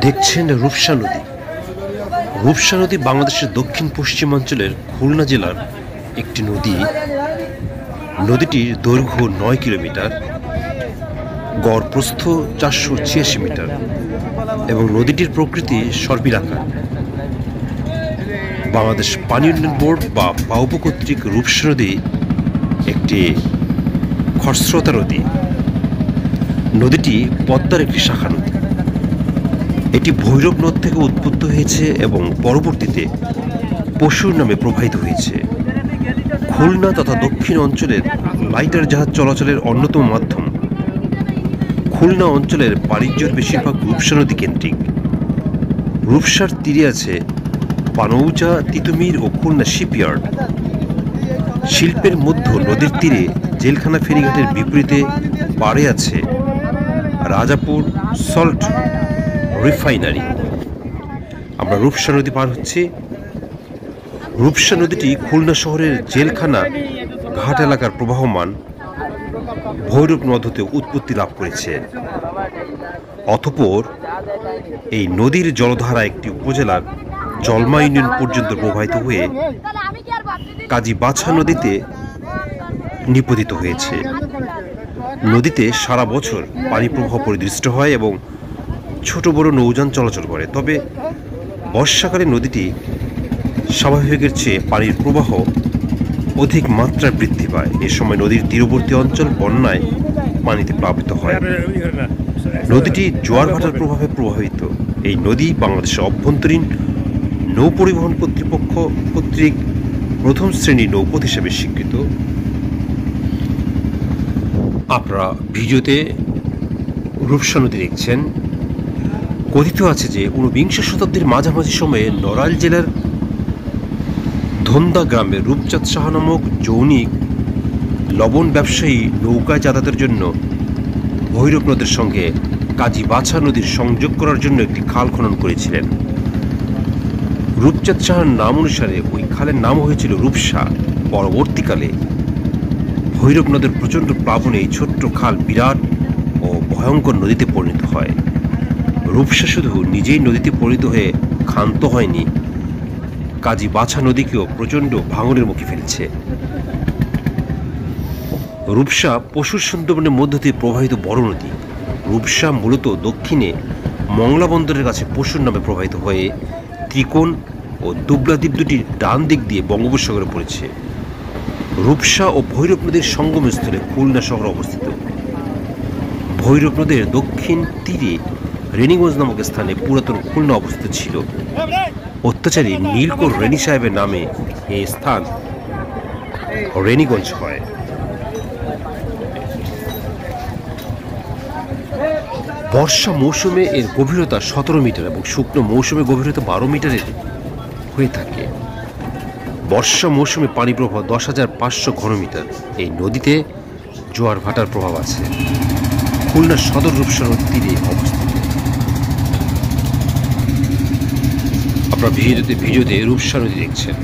দেখছেন রূপসা নদী। রূপসা নদী বাংলাদেশের দক্ষিণ পশ্চিমাঞ্চলের খুলনা জেলার একটি নদী। নদীটির দৈর্ঘ্য 9 কিলোমিটার, গড় প্রস্থ 486 মিটার এবং নদীটির প্রকৃতি সর্পিলাকার। বাংলাদেশ পানি উন্নয়ন বোর্ড বা পাউবো কর্তৃক রূপসা নদী একটি খরস্রোতা নদী। নদীটি পদ্মার একটি শাখা নদী। এটি ভৈরব নদ থেকে উৎপত্তি হয়েছে এবং পরবর্তীতে পশুর নামে প্রবাহিত হয়েছে। খুলনা তথা দক্ষিণ অঞ্চলের লাইটার জাহাজ চলাচলের অন্যতম মাধ্যম। খুলনা অঞ্চলের বাণিজ্যের বেশিরভাগ রূপসা নদী কেন্দ্রিক। রূপসার তীরে আছে পানৌচা, তিতুমির ও খুলনা শিপইয়ার্ড। শিল্পের মধ্যে নদীর তীরে জেলখানা ফেরিঘাটের বিপরীতে পাড়ে আছে রাজাপুর সল্ট রিফাইনারি। আমরা রূপসা নদী পার হচ্ছি। রূপসা নদীটি খুলনা শহরের জেলখানা ঘাট এলাকার প্রবাহমান ভৈরব নদ হতে উৎপত্তি লাভ করেছে। অতঃপর এই নদীর জলধারা একটি উপজেলার জলমা ইউনিয়ন পর্যন্ত প্রবাহিত হয়ে কাজী বাছা নদীতে নিপতিত হয়েছে। নদীতে সারা বছর পানি প্রবাহ পরিদৃষ্ট হয় এবং ছোট বড় নৌযান চলাচল করে। তবে বর্ষাকালে নদীটি স্বাভাবিকের চেয়ে পানির প্রবাহ অধিক মাত্রায় বৃদ্ধি পায়। এ সময় নদীর তীরবর্তী অঞ্চল বন্যায় পানিতে প্লাবিত হয়। নদীটি জোয়ার ভাটার প্রভাবে প্রভাবিত। এই নদী বাংলাদেশের অভ্যন্তরীণ নৌ পরিবহন কর্তৃপক্ষ কর্তৃক প্রথম শ্রেণীর নৌপথ হিসেবে স্বীকৃত। আপনারা ভিডিওতে রূপসা নদী দেখছেন। কথিত আছে যে 19বিংশ শতাব্দীর মাঝামাঝি সময়ে নড়াইল জেলার ধন্দা গ্রামে রূপচাঁদ সাহা নামক যৌনিক লবণ ব্যবসায়ী নৌকায় যাতায়াতের জন্য ভৈরব নদের সঙ্গে কাজী বাছা নদীর সংযোগ করার জন্য একটি খাল খনন করেছিলেন। রূপচাঁদ সাহার নাম অনুসারে ওই খালের নাম হয়েছিল রূপসা। পরবর্তীকালে ভৈরব নদের প্রচণ্ড প্লাবনে এই ছোট্ট খাল বিরাট ও ভয়ঙ্কর নদীতে পরিণত হয়। রূপসা শুধু নিজেই নদীতে পরিণত হয়ে ক্ষান্ত হয়নি, কাজী বাছা নদীকেও প্রচণ্ড ভাঙনের মুখে ফেলছে। রূপসা পশুর সুন্দরবনের মধ্য দিয়ে প্রবাহিত বড় নদী। রূপসা মূলত দক্ষিণে মংলা বন্দরের কাছে পশুর নামে প্রবাহিত হয়ে ত্রিকোণ ও দুবলা দ্বীপ দুটির ডান দিক দিয়ে বঙ্গোপসাগরে পড়েছে। রূপসা ও ভৈরব নদীর সঙ্গমস্থলে খুলনা শহর অবস্থিত। ভৈরব নদের দক্ষিণ তীরে রেনিগঞ্জ নামক স্থানে পুরাতন খুলনা অবস্থিত ছিল। অত্যাচারী নীলকর রেনি সাহেবের নামে এই স্থান রেনিগঞ্জ হয়। বর্ষা মৌসুমে এর গভীরতা 17 মিটার এবং শুকনো মৌসুমে গভীরতা 12 মিটারের হয়ে থাকে। বর্ষা মৌসুমে পানি প্রবাহ 10,500 ঘনমিটার। এই নদীতে জোয়ার ভাটার প্রভাব আছে। খুলনা সদর রূপসা নদীর তীরে অবস্থিত। আপনারা ভিডিওতে রূপসা নদী দেখছেন।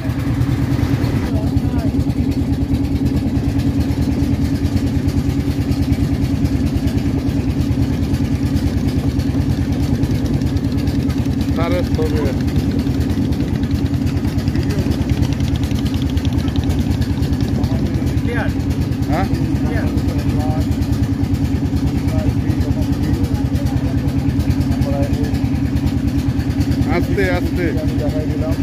আস্তে আস্তে দেখাই দিলাম।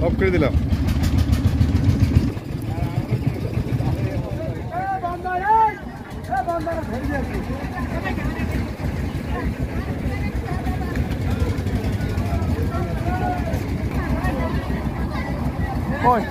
অফ করে দিলাম। Oi.